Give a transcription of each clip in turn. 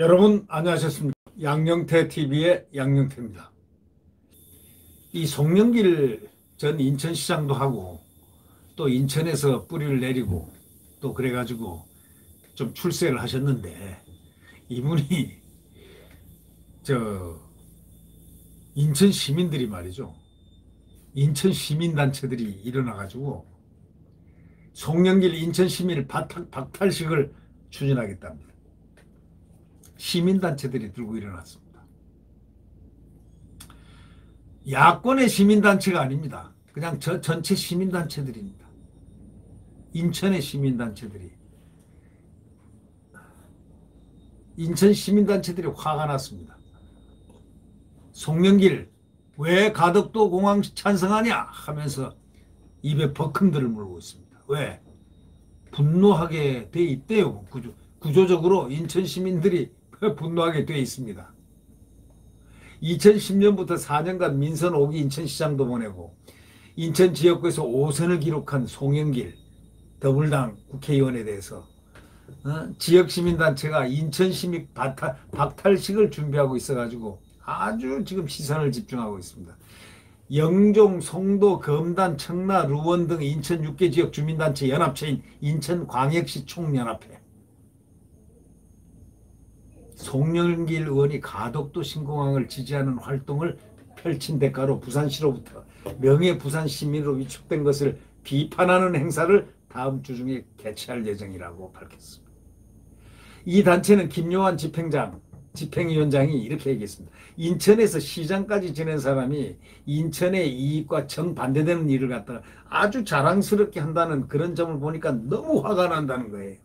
여러분 안녕하셨습니까? 양영태 TV의 양영태입니다. 이 송영길 전 인천시장도 하고 또 인천에서 뿌리를 내리고 또 그래가지고 좀 출세를 하셨는데 이분이 저 인천 시민들이 말이죠. 인천 시민단체들이 일어나가지고 송영길 인천 시민을 박탈식을 추진하겠답니다. 시민단체들이 들고 일어났습니다. 야권의 시민단체가 아닙니다. 그냥 전체 시민단체들입니다. 인천의 시민단체들이. 인천 시민단체들이 화가 났습니다. 송영길 왜 가덕도 공항 찬성하냐 하면서 입에 버금들을 물고 있습니다. 왜? 분노하게 돼 있대요. 구조적으로 인천 시민들이 분노하게 돼 있습니다. 2010년부터 4년간 민선 5기 인천시장도 보내고 인천 지역구에서 5선을 기록한 송영길 더불당 국회의원에 대해서 지역시민단체가 인천시민 박탈식을 준비하고 있어가지고 아주 지금 시선을 집중하고 있습니다. 영종, 송도, 검단, 청라, 루원 등 인천 6개 지역 주민단체 연합체인 인천광역시 총연합회 송영길 의원이 가덕도 신공항을 지지하는 활동을 펼친 대가로 부산시로부터 명예 부산시민으로 위촉된 것을 비판하는 행사를 다음 주 중에 개최할 예정이라고 밝혔습니다. 이 단체는 김요한 집행위원장이 이렇게 얘기했습니다. 인천에서 시장까지 지낸 사람이 인천의 이익과 정반대되는 일을 갖다가 아주 자랑스럽게 한다는 그런 점을 보니까 너무 화가 난다는 거예요.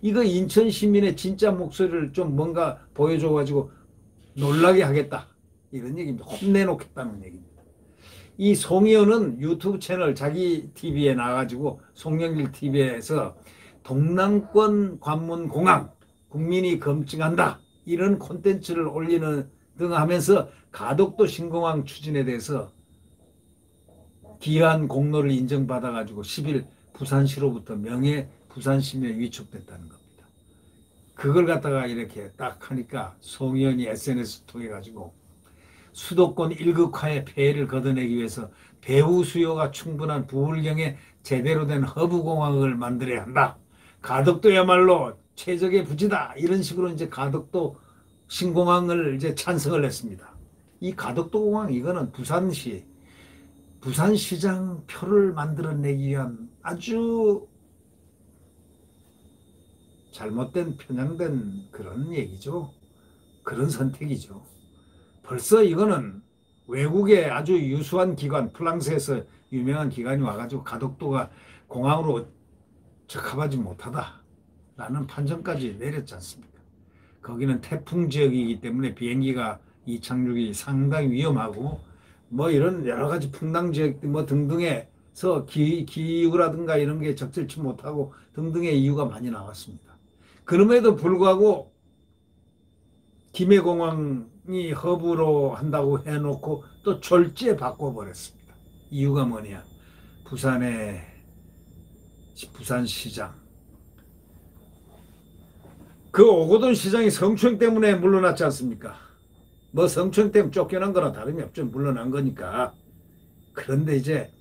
이거 인천 시민의 진짜 목소리를 좀 뭔가 보여줘가지고 놀라게 하겠다. 이런 얘기입니다. 혼내놓겠다는 얘기입니다. 이 송의원은 유튜브 채널 자기 TV에 나가지고 송영길 TV에서 동남권 관문 공항 국민이 검증한다. 이런 콘텐츠를 올리는 등 하면서 가덕도 신공항 추진에 대해서 기한 공로를 인정받아가지고 10일 부산시로부터 명예 부산시민에 위촉됐다는 겁니다. 그걸 갖다가 이렇게 딱 하니까 송의원이 SNS 통해 가지고 수도권 1극화의 폐해를 걷어내기 위해서 배후 수요가 충분한 부울경에 제대로 된 허브공항을 만들어야 한다. 가덕도야말로 최적의 부지다. 이런 식으로 이제 가덕도 신공항을 이제 찬성을 했습니다. 이 가덕도 공항 이거는 부산시장 표를 만들어내기 위한 아주 잘못된 편향된 그런 얘기죠. 그런 선택이죠. 벌써 이거는 외국의 아주 유수한 기관, 프랑스에서 유명한 기관이 와가지고 가덕도가 공항으로 적합하지 못하다라는 판정까지 내렸지 않습니까? 거기는 태풍 지역이기 때문에 비행기가 이착륙이 상당히 위험하고 뭐 이런 여러 가지 풍랑 지역 뭐 등등에서 기후라든가 이런 게 적절치 못하고 등등의 이유가 많이 나왔습니다. 그럼에도 불구하고 김해공항이 허브로 한다고 해놓고 또 졸지에 바꿔버렸습니다. 이유가 뭐냐? 부산시장 그 오거돈 시장이 성추행 때문에 물러났지 않습니까? 뭐 성추행 때문에 쫓겨난 거나 다름이 없죠. 물러난 거니까. 그런데 이제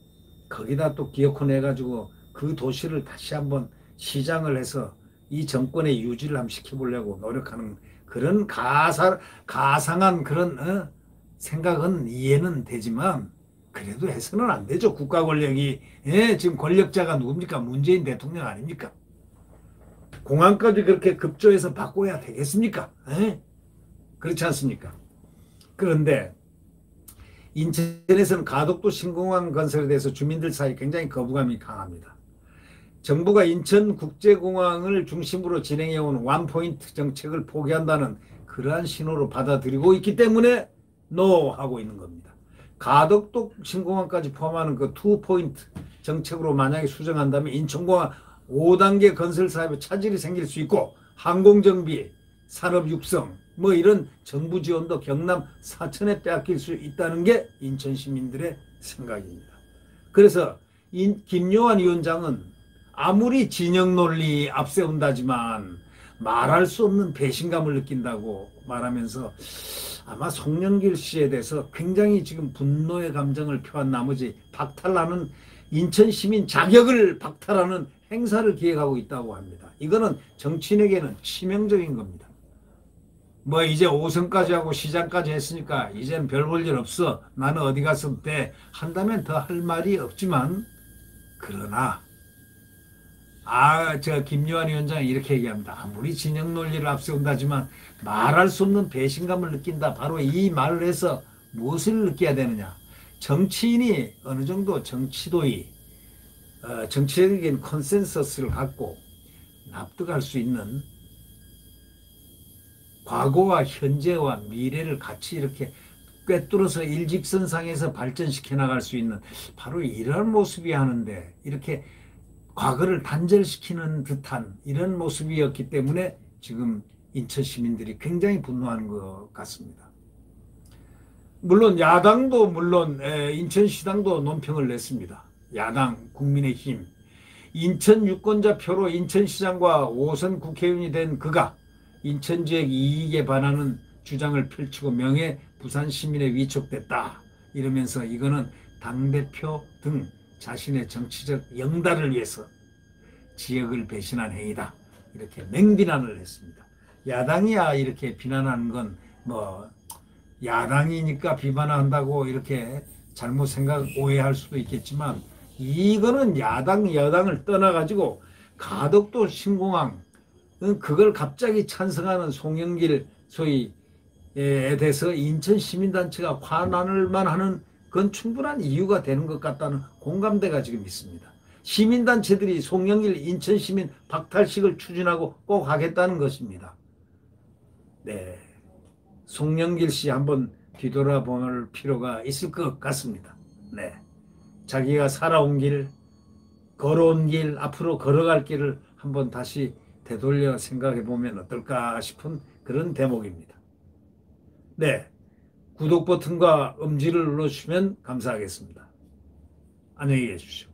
거기다 또 기어코 내가지고 그 도시를 다시 한번 시장을 해서 이 정권의 유지를 한번 시켜보려고 노력하는 그런 가상한 그런 생각은 이해는 되지만 그래도 해서는 안 되죠. 국가 권력이 지금 권력자가 누굽니까? 문재인 대통령 아닙니까? 공항까지 그렇게 급조해서 바꿔야 되겠습니까? 그렇지 않습니까? 그런데 인천에서는 가덕도 신공항 건설에 대해서 주민들 사이 굉장히 거부감이 강합니다. 정부가 인천국제공항을 중심으로 진행해온 원포인트 정책을 포기한다는 그러한 신호로 받아들이고 있기 때문에 NO 하고 있는 겁니다. 가덕도 신공항까지 포함하는 그 투포인트 정책으로 만약에 수정한다면 인천공항 5단계 건설 사업에 차질이 생길 수 있고 항공정비, 산업 육성 뭐 이런 정부 지원도 경남 사천에 빼앗길 수 있다는 게 인천 시민들의 생각입니다. 그래서 김요한 위원장은 아무리 진영 논리 앞세운다지만 말할 수 없는 배신감을 느낀다고 말하면서 아마 송영길 씨에 대해서 굉장히 지금 분노의 감정을 표한 나머지 박탈하는 인천 시민 자격을 박탈하는 행사를 기획하고 있다고 합니다. 이거는 정치인에게는 치명적인 겁니다. 뭐 이제 5선까지 하고 시장까지 했으니까 이젠 별 볼 일 없어. 나는 어디 가서 때 한다면 더 할 말이 없지만 그러나 저 김요한 위원장이 이렇게 얘기합니다. 아무리 진영 논리를 앞세운다지만 말할 수 없는 배신감을 느낀다. 바로 이 말을 해서 무엇을 느껴야 되느냐. 정치인이 어느 정도 정치도의 정치적인 컨센서스를 갖고 납득할 수 있는 과거와 현재와 미래를 같이 이렇게 꿰뚫어서 일직선상에서 발전시켜 나갈 수 있는 바로 이런 모습이 하는데 이렇게 과거를 단절시키는 듯한 이런 모습이었기 때문에 지금 인천 시민들이 굉장히 분노하는 것 같습니다. 물론 야당도 인천시당도 논평을 냈습니다. 야당 국민의힘 인천 유권자 표로 인천시장과 5선 국회의원이 된 그가 인천 지역 이익에 반하는 주장을 펼치고 명예 부산 시민에 위촉됐다. 이러면서 이거는 당대표 등 자신의 정치적 영달을 위해서 지역을 배신한 행위다. 이렇게 맹비난을 했습니다. 야당이야 이렇게 비난하는 건 뭐 야당이니까 비판한다고 이렇게 잘못 오해할 수도 있겠지만 이거는 야당 여당을 떠나가지고 가덕도 신공항 그걸 갑자기 찬성하는 송영길 소위에 대해서 인천 시민단체가 환호할만 하는 그건 충분한 이유가 되는 것 같다는 공감대가 지금 있습니다. 시민단체들이 송영길 인천시민 박탈식을 추진하고 꼭 하겠다는 것입니다. 네, 송영길 씨 한번 뒤돌아볼 필요가 있을 것 같습니다. 네, 자기가 살아온 길, 걸어온 길, 앞으로 걸어갈 길을 한번 다시 되돌려 생각해 보면 어떨까 싶은 그런 대목입니다. 네, 구독 버튼과 음지를 눌러주시면 감사하겠습니다. 안녕히 계십시오.